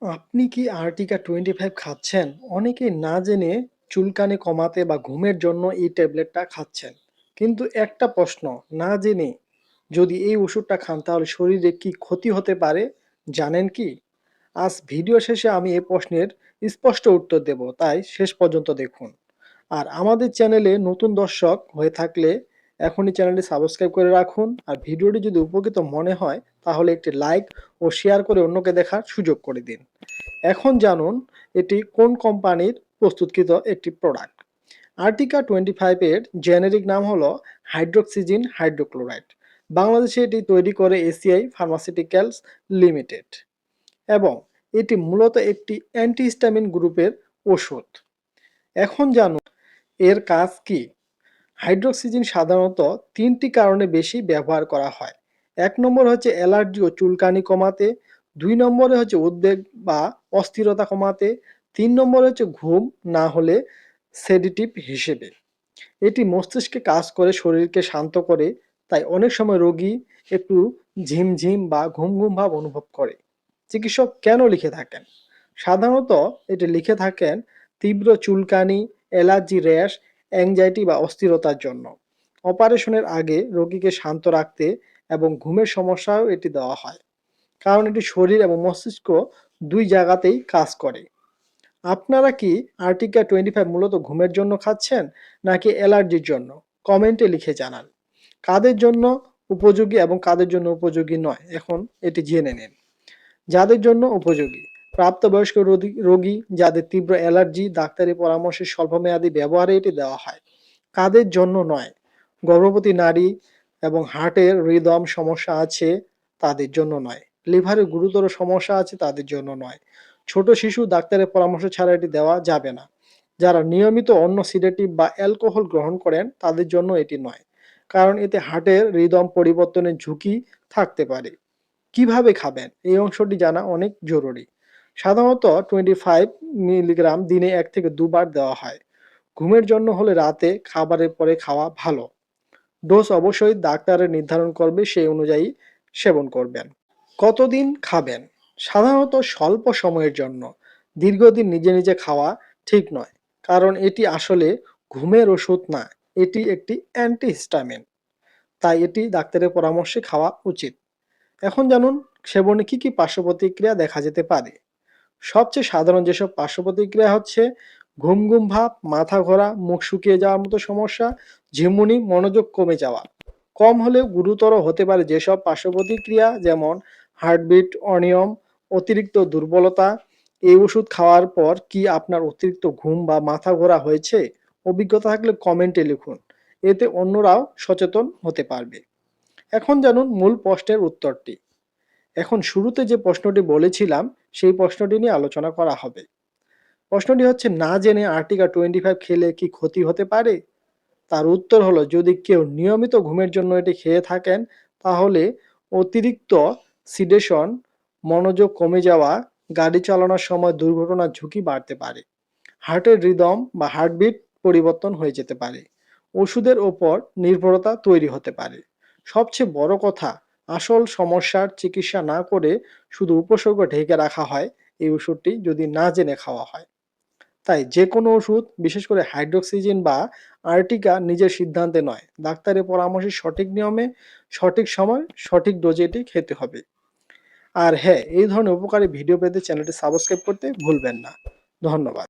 আপনি কি আর্টিকা 25 খাচ্ছেন? অনেকেই না জেনে চুলকানি কমাতে বা ঘুমের জন্য এই ট্যাবলেটটা খাচ্ছেন। কিন্তু একটা প্রশ্ন, না জেনে যদি এই ওষুধটা খান তাহলে শরীরে কি ক্ষতি হতে পারে জানেন কি? আজ ভিডিও শেষে আমি এই প্রশ্নের স্পষ্ট উত্তর দেব, তাই শেষ পর্যন্ত দেখুন। আর আমাদের চ্যানেলে নতুন দর্শক হয়ে থাকলে এখনই চ্যানেলটি সাবস্ক্রাইব করে রাখুন। আর ভিডিওটি যদি উপকৃত মনে হয় তাহলে একটি লাইক ও শেয়ার করে অন্যকে দেখার সুযোগ করে দিন। এখন জানুন এটি কোন কোম্পানির প্রস্তুতকৃত একটি প্রোডাক্ট। আর্টিকা 25 এর জেনেরিক নাম হলো হাইড্রোক্সিজিন হাইড্রোক্লোরাইড। বাংলাদেশে এটি তৈরি করে এসিআই ফার্মাসিউটিক্যালস লিমিটেড এবং এটি মূলত একটি অ্যান্টিহিস্টামিন গ্রুপের ওষুধ। এখন জানুন এর কাজ কি। হাইড্রোক্সিজিন সাধারণত ৩টি কারণে বেশি ব্যবহার করা হয়। ১ নম্বর হচ্ছে অ্যালার্জি ও চুলকানি কমাতে, ২ নম্বরে হচ্ছে উদ্বেগ বা অস্থিরতা কমাতে, ৩ নম্বরে হচ্ছে ঘুম না হলে সেডেটিভ হিসেবে। এটি মস্তিষ্কে কাজ করে শরীরকে শান্ত করে, তাই অনেক সময় রোগী একটু ঝিমঝিম বা ঘুম ঘুম ভাব অনুভব করে। চিকিৎসক কেন লিখে থাকেন? সাধারণত এটি লিখে থাকেন তীব্র চুলকানি, অ্যালার্জি র্যাশ, অ্যাংজাইটি বা অস্থিরতার জন্য। অপারেশনের আগে রোগীকে শান্ত রাখতে এবং ঘুমের সমস্যাও এটি দেওয়া হয়, কারণ এটি শরীর এবং মস্তিষ্ক দুই জায়গাতেই কাজ করে। আপনারা কি আর্টিকা 25 মূলত ঘুমের জন্য খাচ্ছেন নাকি অ্যালার্জির জন্য? কমেন্টে লিখে জানান। কাদের জন্য উপযোগী এবং কাদের জন্য উপযোগী নয়, এখন এটি জেনে নিন। যাদের জন্য উপযোগী: প্রাপ্তবয়স্ক রোগী যাদের তীব্র অ্যালার্জি, ডাক্তারি পরামর্শে স্বল্পমেয়াদী ব্যবহারে এটি দেওয়া হয়। কাদের জন্য নয়: গর্ভবতী নারী এবং হার্টের রিদম সমস্যা আছে তাদের জন্য নয়। লিভারে গুরুতর সমস্যা আছে তাদের জন্য নয়। ছোট শিশু ডাক্তারের পরামর্শ ছাড়া এটি দেওয়া যাবে না। যারা নিয়মিত অন্য সিডেটিভ বা অ্যালকোহল গ্রহণ করেন তাদের জন্য এটি নয়, কারণ এতে হার্টের রিদম পরিবর্তনের ঝুঁকি থাকতে পারে। কিভাবে খাবেন এই অংশটি জানা অনেক জরুরি। সাধারণত 25 মিলিগ্রাম দিনে 1 থেকে 2 বার দেওয়া হয়। ঘুমের জন্য হলে রাতে খাবারের পরে খাওয়া ভালো। ডোজ অবশ্যই ডাক্তারের নির্ধারণ করবে, সেই অনুযায়ী সেবন করবেন। কতদিন খাবেন? সাধারণত স্বল্প সময়ের জন্য। দীর্ঘদিন নিজে নিজে খাওয়া ঠিক নয়, কারণ এটি আসলে ঘুমের ওষুধ না, এটি একটি অ্যান্টিহিস্টামিন। তাই এটি ডাক্তারের পরামর্শে খাওয়া উচিত। এখন জানুন সেবনে কি কি পার্শ্ব প্রতিক্রিয়া দেখা যেতে পারে। সবচেয়ে সাধারণ যেসব পার্শ্ব প্রতিক্রিয়া হচ্ছে ঘুম ঘুম ভাব, মাথা ঘোরা, মুখ শুকিয়ে যাওয়ার মতো সমস্যা, ঝিমুনি, মনোযোগ কমে যাওয়া। কম হলেও গুরুতর হতে পারে যেসব পার্শ্ব প্রতিক্রিয়া, যেমন হার্টবিট অনিয়ম, অতিরিক্ত দুর্বলতা। এই ওষুধ খাওয়ার পর কি আপনার অতিরিক্ত ঘুম বা মাথা ঘোরা হয়েছে? অভিজ্ঞতা থাকলে কমেন্টে লিখুন, এতে অন্যরাও সচেতন হতে পারবে। এখন জানুন মূল প্রশ্নের উত্তরটি। এখন শুরুতে যে প্রশ্নটি বলেছিলাম সেই প্রশ্নটি নিয়ে আলোচনা করা হবে। প্রশ্নটি হচ্ছে, না জেনে আর্টিকা 25 খেলে কি ক্ষতি হতে পারে? তার উত্তর হলো, যদি কেউ নিয়মিত ঘুমের জন্য এটি খেয়ে থাকেন তাহলে অতিরিক্ত সিডেশন, মনোযোগ কমে যাওয়া, গাড়ি চালানোর সময় দুর্ঘটনার ঝুঁকি বাড়তে পারে, হার্টের রিদম বা হার্টবিট পরিবর্তন হয়ে যেতে পারে, ওষুধের ওপর নির্ভরতা তৈরি হতে পারে। সবচেয়ে বড় কথা, আসল সমস্যার চিকিৎসা না করে শুধু উপসর্গ ঢেকে রাখা হয় এই ওষুধটি যদি না জেনে খাওয়া হয়। তাই যে কোনো ওষুধ, বিশেষ করে হাইড্রোক্সিজিন বা আর্টিকা, নিজের সিদ্ধান্তে নয়, ডাক্তারের পরামর্শে সঠিক নিয়মে, সঠিক সময়, সঠিক ডোজে এটি খেতে হবে। আর হ্যাঁ, এই ধরনের উপকারী ভিডিও পেতে চ্যানেলটি সাবস্ক্রাইব করতে ভুলবেন না। ধন্যবাদ।